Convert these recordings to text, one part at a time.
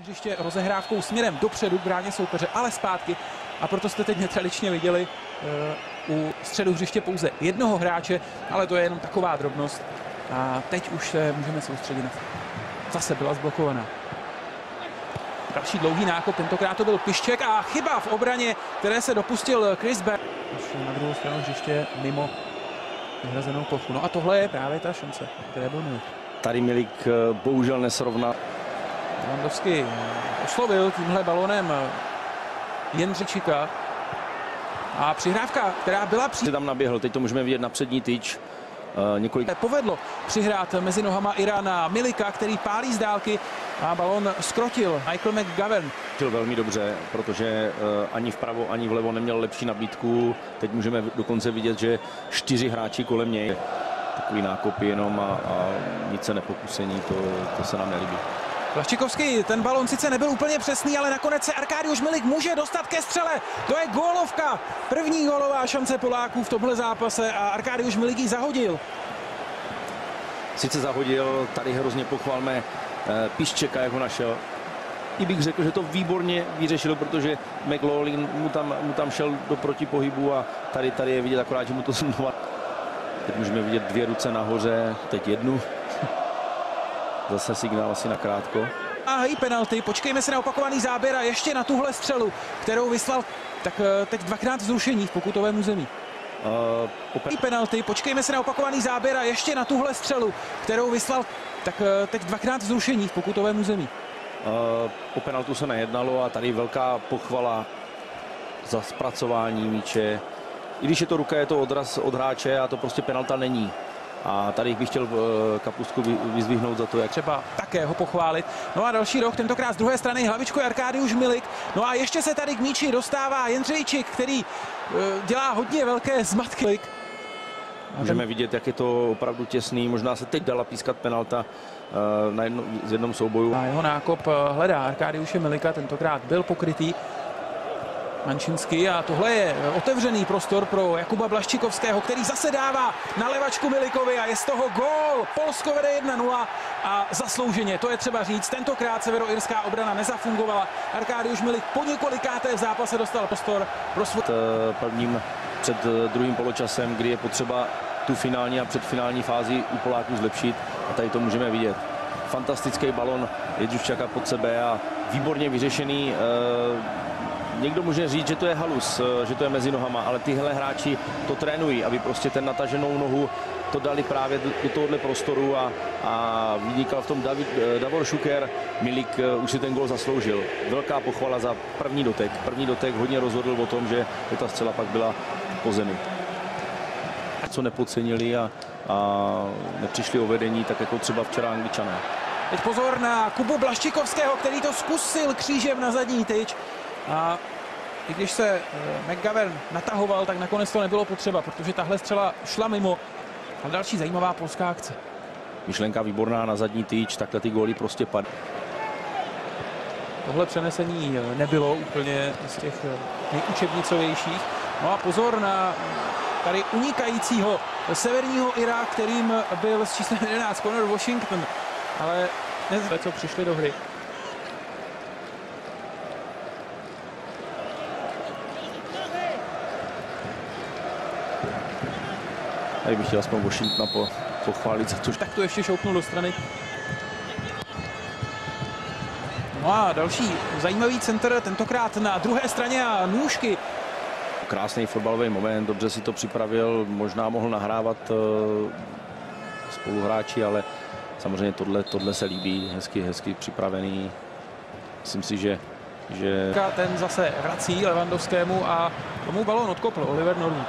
hřiště rozehrávkou směrem dopředu k bráně soupeře, ale zpátky. A proto jste teď netradičně viděli u středu hřiště pouze jednoho hráče, ale to je jenom taková drobnost. A teď už se můžeme soustředit na... Zase byla zblokovaná. Další dlouhý nákop, tentokrát to byl Pišček a chyba v obraně, které se dopustil Chris Beck. Už na druhou stranu hřiště mimo vyhrazenou plochu. No a tohle je právě ta šance, které byl Milik. Tady Milik bohužel nesrovnal. Levandovský oslovil tímhle balonem Jindřičíka. A přihrávka, která byla Tam naběhl, teď to můžeme vidět na přední tyč. Povedlo přihrát mezi nohama Irána Milika, který pálí z dálky a balon skrotil Michael McGovern. Velmi dobře, protože ani vpravo, ani vlevo neměl lepší nabídku. Teď můžeme dokonce vidět, že 4 hráči kolem něj. Takový nákop jenom a nic se nepokusení, to se nám nelíbí. Blaščikovský, ten balon sice nebyl úplně přesný, ale nakonec se Arkadiusz Milik může dostat ke střele. To je gólovka. První gólová šance Poláků v tomhle zápase a Arkadiusz Milik ji zahodil. Sice zahodil, tady hrozně pochválme Piščeka, jak ho našel. I bych řekl, že to výborně vyřešil, protože McLaughlin mu tam šel do protipohybu a tady je vidět akorát, že mu to znova. Teď můžeme vidět 2 ruce nahoře, teď jednu. Zase signál asi nakrátko. A penalty, počkejme se na opakovaný záběr a ještě na tuhle střelu, kterou vyslal tak teď 2krát zrušení v pokutovém území. Penalty, počkejme se na opakovaný záběr a ještě na tuhle střelu, kterou vyslal tak teď 2krát zrušení v pokutovém území. O penaltu se nejednalo a tady velká pochvala za zpracování míče. I když je to ruka, je to odraz od hráče a to prostě penalta není. A tady bych chtěl Kapustku vyzdvihnout za to, jak třeba také ho pochválit. No a další roh, tentokrát z druhé strany hlavičku Arkadiusz Milik. No a ještě se tady k míči dostává Jindřičík, který dělá hodně velké zmatky. Můžeme vidět, jak je to opravdu těsný. Možná se teď dala pískat penalta z jednom souboju. A jeho nákop hledá Arkadiusze Milika, tentokrát byl pokrytý Mančinský a tohle je otevřený prostor pro Jakuba Blaščikovského, který zase dává na levačku Milikovi a je z toho gól. Polsko vede 1-0 a zaslouženě, to je třeba říct. Tentokrát severoirská obrana nezafungovala. Arkadiusz Milik po několikáté v zápase dostal prostor pro svůj... Před druhým poločasem, kdy je potřeba tu finální a předfinální fázi u Poláků zlepšit. A tady to můžeme vidět. Fantastický balon Jindřičáka pod sebe a výborně vyřešený. Někdo může říct, že to je halus, že to je mezi nohama, ale tyhle hráči to trénují, aby prostě ten nataženou nohu to dali právě do tohohle prostoru a vynikal v tom Davor Šuker. Milik už si ten gól zasloužil. Velká pochvala za první dotek. První dotek hodně rozhodl o tom, že ta střela pak byla po zemi. Co nepodcenili a nepřišli o vedení, tak jako třeba včera Angličané. Teď pozor na Kubu Blaščikovského, který to zkusil křížem na zadní tyč. A i když se McGovern natahoval, tak nakonec to nebylo potřeba, protože tahle střela šla mimo. A další zajímavá polská akce. Myšlenka výborná na zadní tyč, takhle ty góly prostě padají. Tohle přenesení nebylo úplně z těch nejučebnicovějších. No a pozor na tady unikajícího severního Ira, kterým byl s číslem 11 Connor Washington. Ale nezve, co přišli do hry. Tady bych chtěl aspoň Washingtona pochválit za to. Tak to ještě šoupnul do strany. No a další zajímavý centr, tentokrát na druhé straně a nůžky. Krásný fotbalový moment, dobře si to připravil, možná mohl nahrávat spoluhráči, ale samozřejmě tohle se líbí, hezky připravený. Myslím si, že... Ten zase vrací Levandovskému a tomu balón odkopl Oliver Norwood.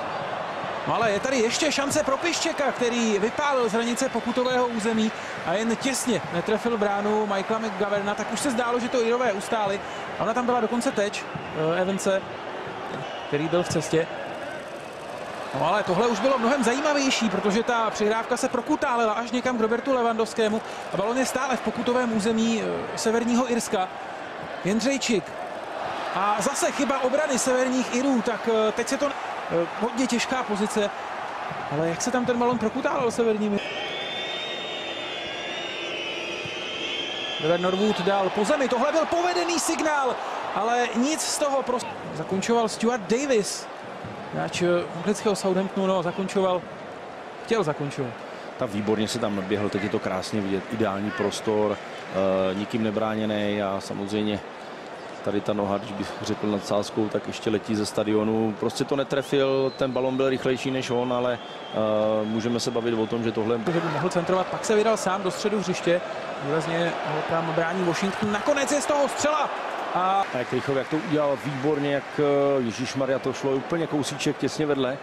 No ale je tady ještě šance pro Piščeka, který vypálil z hranice pokutového území a jen těsně netrefil bránu Michaela McGoverna, tak už se zdálo, že to Irové ustáli. A ona tam byla dokonce teď, Evanse, který byl v cestě. No ale tohle už bylo mnohem zajímavější, protože ta přihrávka se prokutálela až někam k Robertu Levandovskému a balon je stále v pokutovém území severního Irska. Jindřičík. A zase chyba obrany severních Irů, tak teď se to... Hodně těžká pozice, ale jak se tam ten balon prokutálal severními? Oliver Norwood dal po zemi, tohle byl povedený signál, ale nic z toho prostě. Zakončoval Stuart Davis, hráč anglického Southamptonu, no, chtěl zakončovat. Tak výborně se tam naběhl, teď je to krásně vidět, ideální prostor, nikým nebráněný a samozřejmě tady ta noha, když bych řekl nad sázkou, tak ještě letí ze stadionu. Prostě to netrefil, ten balon byl rychlejší než on, ale můžeme se bavit o tom, že tohle... Že by mohl centrovat, pak se vydal sám do středu hřiště, důrazně ho tam brání Washington, nakonec je z toho střela. A jak Rychov, jak to udělal výborně, jak Ježíšmarja, to šlo úplně kousíček těsně vedle.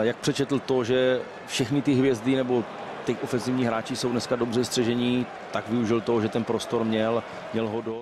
Jak přečetl to, že všechny ty hvězdy nebo ty ofenzivní hráči jsou dneska dobře střežení, tak využil toho, že ten prostor měl ho dost.